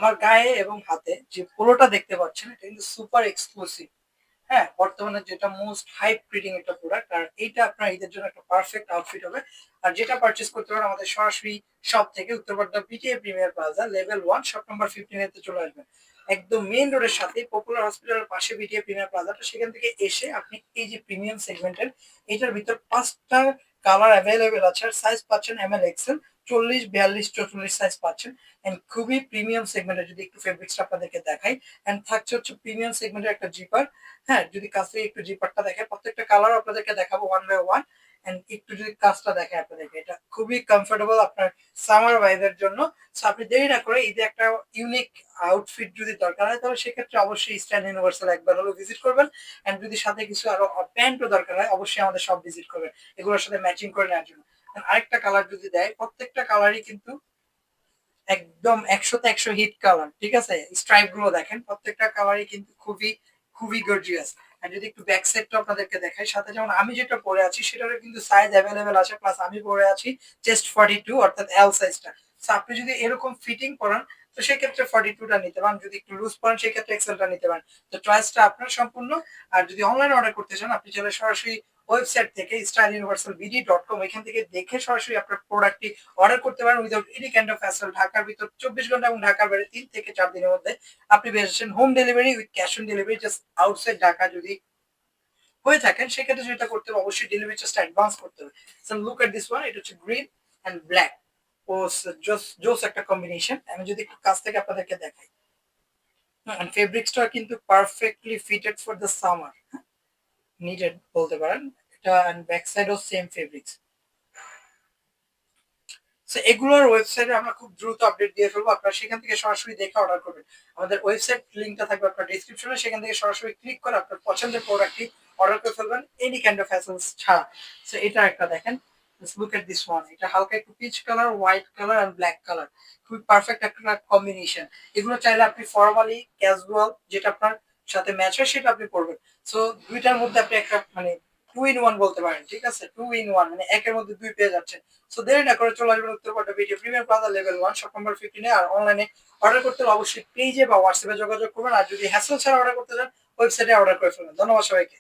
আমার গায়ে এবং হাতে যে পোলোটা দেখতে পাচ্ছেন এটা কিন্তু সুপার এক্সক্লুসিভ। হ্যাঁ, বর্তমানে যেটা মোস্ট হাইপ রিডিং একটা প্রোডাক্ট আর এইটা আপনার ঈদের জন্য একটা পারফেক্ট আউটফিট হবে। আর যেটা পারচেজ করতে পারেন আমাদের সরাসরি শপ থেকে Uttarpara BTA premier plaza level 1 shop number 15 তে চলে আসবেন। একদম মেইন রোডের সাথে পপুলার হসপিটালের পাশে বিটিএ প্রিমিয়ার প্লাজাটা সেখান থেকে এসে আপনি এই যে প্রিমিয়াম সেগমেন্টের এটার ভিতর 5টা কালার অ্যাভেলেবেল আছে আর সাইজ পাচ্ছেন এমএল এক্সেল 40, 42, 44 সাইজ পাচ্ছেন। এন্ড খুবই প্রিমিয়াম সেগমেন্টের যদি একটু ফেব্রিক্সটা আপনাদেরকে দেখাই এন্ড থাকছে হচ্ছে প্রিমিয়াম সেগমেন্টের একটা জিপার। হ্যাঁ, যদি কাছ থেকে একটু জিপারটা দেখেন প্রত্যেকটা কালার আপনাদেরকে দেখাবো ওয়ান বাই ওয়ান। এন্ড একটু যদি কাজটা দেখেন আপনাদেরকে এটা খুবই কমফোর্টেবল আপনার সামার ভাইবের জন্য। সো আপনি দেরি না করে ঈদে একটা ইউনিক আউটফিট যদি দরকার হয় তাহলে সেক্ষেত্রে অবশ্যই ইস্টার্ন ইউনিভার্সাল একবার হলেও ভিজিট করবেন। এন্ড যদি সাথে কিছু আরো প্যান্টও দরকার হয় অবশ্যই আমাদের সব ভিজিট করবেন এগুলোর সাথে ম্যাচিং করে নেওয়ার জন্য। And আরেকটা কালার যদি দেয় প্রত্যেকটা কালারই কিন্তু একদম ১০০ তে ১০০ হিট কালার। ঠিক আছে? স্ট্রাইপ গুলো দেখেন প্রত্যেকটা কালারই কিন্তু খুবই গর্জিয়াস। আর যদি একটু ব্যাক সাইডটা আপনাদেরকে দেখাই সাথে যেমন আমি যেটা পরে আছি সেটারও কিন্তু সাইজ এভেইলেবল আছে প্লাস আমি পরে আছি চেস্ট 42 অর্থাৎ এল সাইজটা। সো আপনি যদি এরকম ফিটিং পরান তো সেক্ষেত্রে 42 টা নিতে পারেন। যদি একটু লুজ পরান সেক্ষেত্রে এক্সেল টা নিতে পারেন। তো চয়েসটা আপনার সম্পূর্ণ। আর যদি অনলাইনে অর্ডার করতে চান আপনি চাইলে সরাসরি ওয়েবসাইট থেকে styleuniversalbd.com এখান থেকে দেখে সরাসরি আপনার প্রোডাক্টটি অর্ডার করতে পারেন without any kind of hassle. ঢাকার ভিতর ২৪ ঘন্টা এবং ঢাকার বাইরে ৩ থেকে ৪ দিনের মধ্যে আপনি পেয়ে যাচ্ছেন home delivery with cash on delivery. Just outside Dhaka যদি হয়ে থাকেন সেক্ষেত্রে যেটা করতে হবে অবশ্যই ডেলিভারি চার্জটা অ্যাডভান্স করতে হবে। So look at this one এটা হচ্ছে গ্রিন অ্যান্ড ব্ল্যাক ও জোস জোস একটা কম্বিনেশন। আমি যদি একটু কাছ থেকে আপনাদেরকে দেখাই অ্যান্ড ফেব্রিক্সটা কিন্তু perfectly fitted for the summer needed বলতে পারেন। এটা অ্যান্ড ব্যাক সাইডও সেম ফেব্রিক্স। সো এগুলোর ওয়েবসাইটে আমরা খুব দ্রুত আপডেট দিয়ে ফেলবো। আপনারা সেখান থেকে সরাসরি দেখে অর্ডার করবেন। আমাদের ওয়েবসাইট লিংকটা থাকবে আপনার ডেসক্রিপশনে সেখান থেকে সরাসরি ক্লিক করে আপনার পছন্দের প্রোডাক্টটি অর্ডার করে ফেলবেন এনি কাইন্ড অফ হ্যাসেলস ছাড়া। সো এটা একটা দেখেন। Just look at this one. এটা হালকা একটু peach colour, white colour and black colour. খুবই পারফেক্ট একটা কম্বিনেশন। এগুলো চাইলে আপনি ফরমালি ক্যাজুয়াল যেটা আপনার সাথে ম্যাচ হয় সেটা আপনি পরবেন। সো ২ টার মধ্যে আপনি একটা মানে 2 in 1 বলতে পারেন। ঠিক আছে? 2 in 1 মানে একের মধ্যে ২ পেয়ে যাচ্ছেন। সো দেরি না করে চলে আসবেন Uttarpara BD premier plaza level 1 shop number 15 এ। আর অনলাইনে অর্ডার করতে হলে অবশ্যই পেজে বা হোয়াটসঅ্যাপে যোগাযোগ করবেন। আর যদি হ্যাসেল ছাড়া অর্ডার করতে চান ওয়েবসাইটে অর্ডার করে ফেলবেন। ধন্যবাদ সবাইকে।